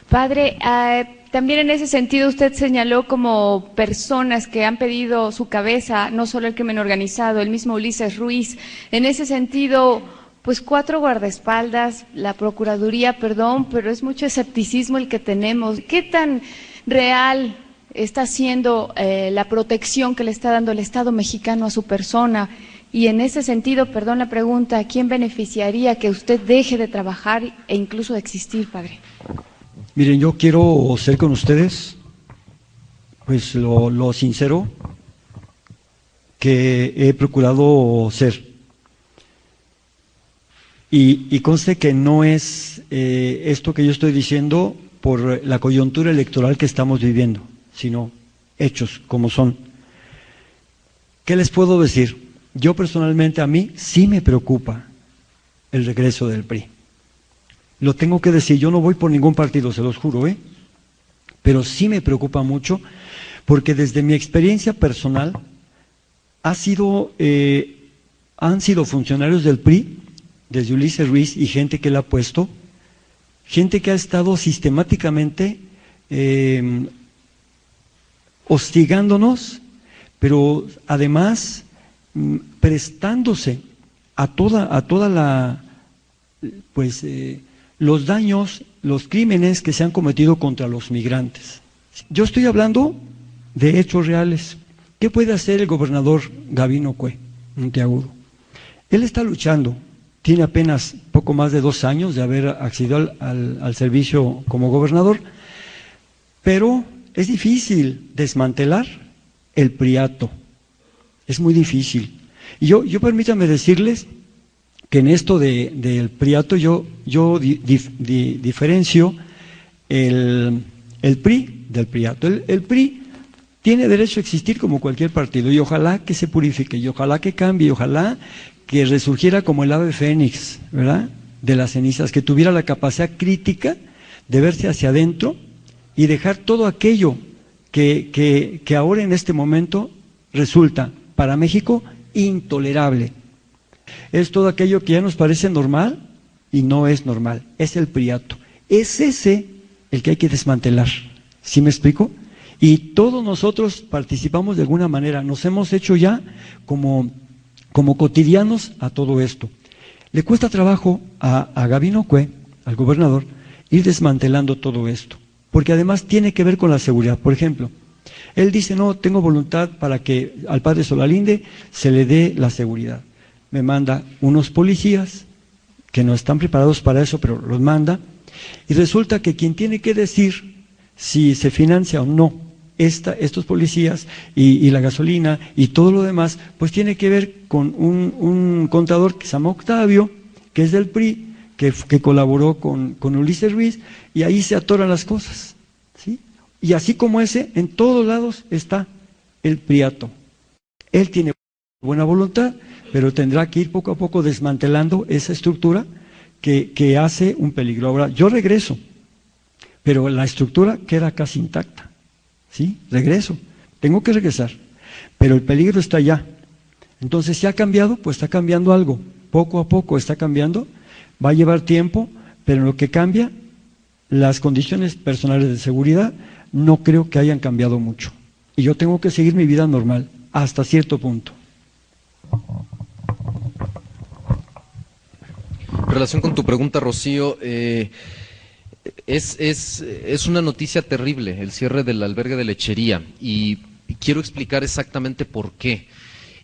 Padre, también en ese sentido usted señaló como personas que han pedido su cabeza, no solo el crimen organizado, el mismo Ulises Ruiz. En ese sentido, pues 4 guardaespaldas, la Procuraduría, perdón, pero es mucho escepticismo el que tenemos. ¿Qué tan real está siendo la protección que le está dando el Estado mexicano a su persona? Y en ese sentido, perdón la pregunta, ¿a quién beneficiaría que usted deje de trabajar e incluso de existir, padre? Miren, yo quiero ser con ustedes, pues lo sincero que he procurado ser. Y conste que no es esto que yo estoy diciendo por la coyuntura electoral que estamos viviendo, sino hechos como son. ¿Qué les puedo decir? Yo personalmente, a mí sí me preocupa el regreso del PRI. Lo tengo que decir, yo no voy por ningún partido, se los juro, pero sí me preocupa mucho porque desde mi experiencia personal han sido funcionarios del PRI, desde Ulises Ruiz y gente que le ha puesto, gente que ha estado sistemáticamente hostigándonos, pero además prestándose a toda la, pues los daños, los crímenes que se han cometido contra los migrantes. Yo estoy hablando de hechos reales. ¿Qué puede hacer el gobernador Gabino Cue Monteagudo? Él está luchando, tiene apenas poco más de 2 años de haber accedido al servicio como gobernador, pero es difícil desmantelar el priato, es muy difícil. Y yo permítanme decirles que en esto del priato yo diferencio el PRI del priato. El PRI tiene derecho a existir como cualquier partido y ojalá que se purifique y ojalá que cambie y ojalá que resurgiera como el ave fénix, ¿verdad?, de las cenizas, que tuviera la capacidad crítica de verse hacia adentro y dejar todo aquello que ahora en este momento resulta para México intolerable. Es todo aquello que ya nos parece normal y no es normal, es el priato. Es ese el que hay que desmantelar, ¿sí me explico? Y todos nosotros participamos de alguna manera, nos hemos hecho ya como cotidianos a todo esto. Le cuesta trabajo a Gabino Cue, al gobernador, ir desmantelando todo esto, porque además tiene que ver con la seguridad. Por ejemplo, él dice, no, tengo voluntad para que al padre Solalinde se le dé la seguridad. Me manda unos policías que no están preparados para eso, pero los manda, y resulta que quien tiene que decir si se financia o no estos policías y la gasolina y todo lo demás, pues tiene que ver con un contador que se llama Octavio, que es del PRI, que colaboró con Ulises Ruiz, y ahí se atoran las cosas, ¿sí? Y así como ese, en todos lados está el priato. Él tiene buena voluntad, pero tendrá que ir poco a poco desmantelando esa estructura que hace un peligro. Ahora, yo regreso, pero la estructura queda casi intacta, ¿sí? Regreso, tengo que regresar, pero el peligro está allá. Entonces, si ha cambiado, pues está cambiando algo, poco a poco está cambiando, va a llevar tiempo, pero en lo que cambia, las condiciones personales de seguridad no creo que hayan cambiado mucho. Y yo tengo que seguir mi vida normal, hasta cierto punto. En relación con tu pregunta, Rocío, es una noticia terrible el cierre del albergue de Lechería y quiero explicar exactamente por qué.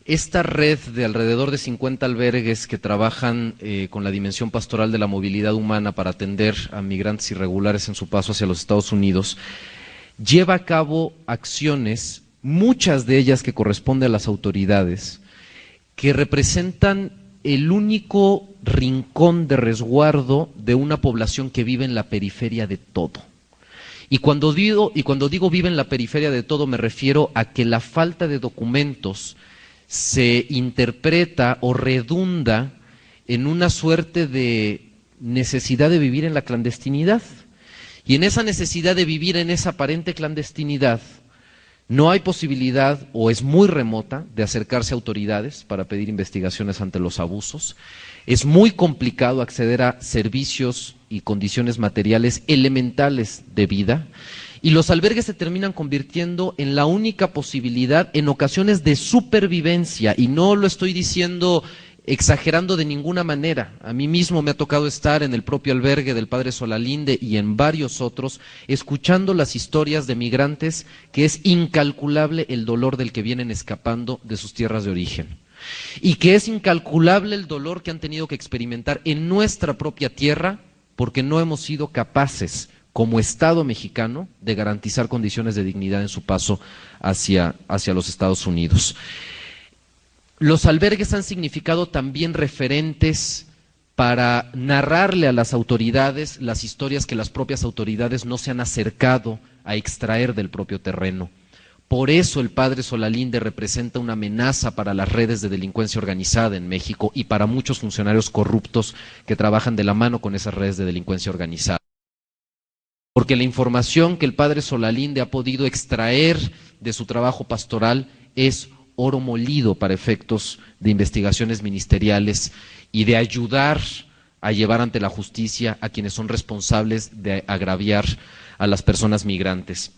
Esta red de alrededor de 50 albergues que trabajan con la dimensión pastoral de la movilidad humana para atender a migrantes irregulares en su paso hacia los Estados Unidos, lleva a cabo acciones, muchas de ellas que corresponden a las autoridades, que representan el único rincón de resguardo de una población que vive en la periferia de todo. Y cuando digo vive en la periferia de todo, me refiero a que la falta de documentos se interpreta o redunda en una suerte de necesidad de vivir en la clandestinidad. Y en esa necesidad de vivir en esa aparente clandestinidad, no hay posibilidad, o es muy remota, de acercarse a autoridades para pedir investigaciones ante los abusos. Es muy complicado acceder a servicios y condiciones materiales elementales de vida, y los albergues se terminan convirtiendo en la única posibilidad en ocasiones de supervivencia, y no lo estoy diciendo exagerando de ninguna manera. A mí mismo me ha tocado estar en el propio albergue del Padre Solalinde y en varios otros, escuchando las historias de migrantes, que es incalculable el dolor del que vienen escapando de sus tierras de origen, y que es incalculable el dolor que han tenido que experimentar en nuestra propia tierra porque no hemos sido capaces como Estado mexicano de garantizar condiciones de dignidad en su paso hacia los Estados Unidos. Los albergues han significado también referentes para narrarle a las autoridades las historias que las propias autoridades no se han acercado a extraer del propio terreno. Por eso el Padre Solalinde representa una amenaza para las redes de delincuencia organizada en México y para muchos funcionarios corruptos que trabajan de la mano con esas redes de delincuencia organizada. Porque la información que el Padre Solalinde ha podido extraer de su trabajo pastoral es oro molido para efectos de investigaciones ministeriales y de ayudar a llevar ante la justicia a quienes son responsables de agraviar a las personas migrantes.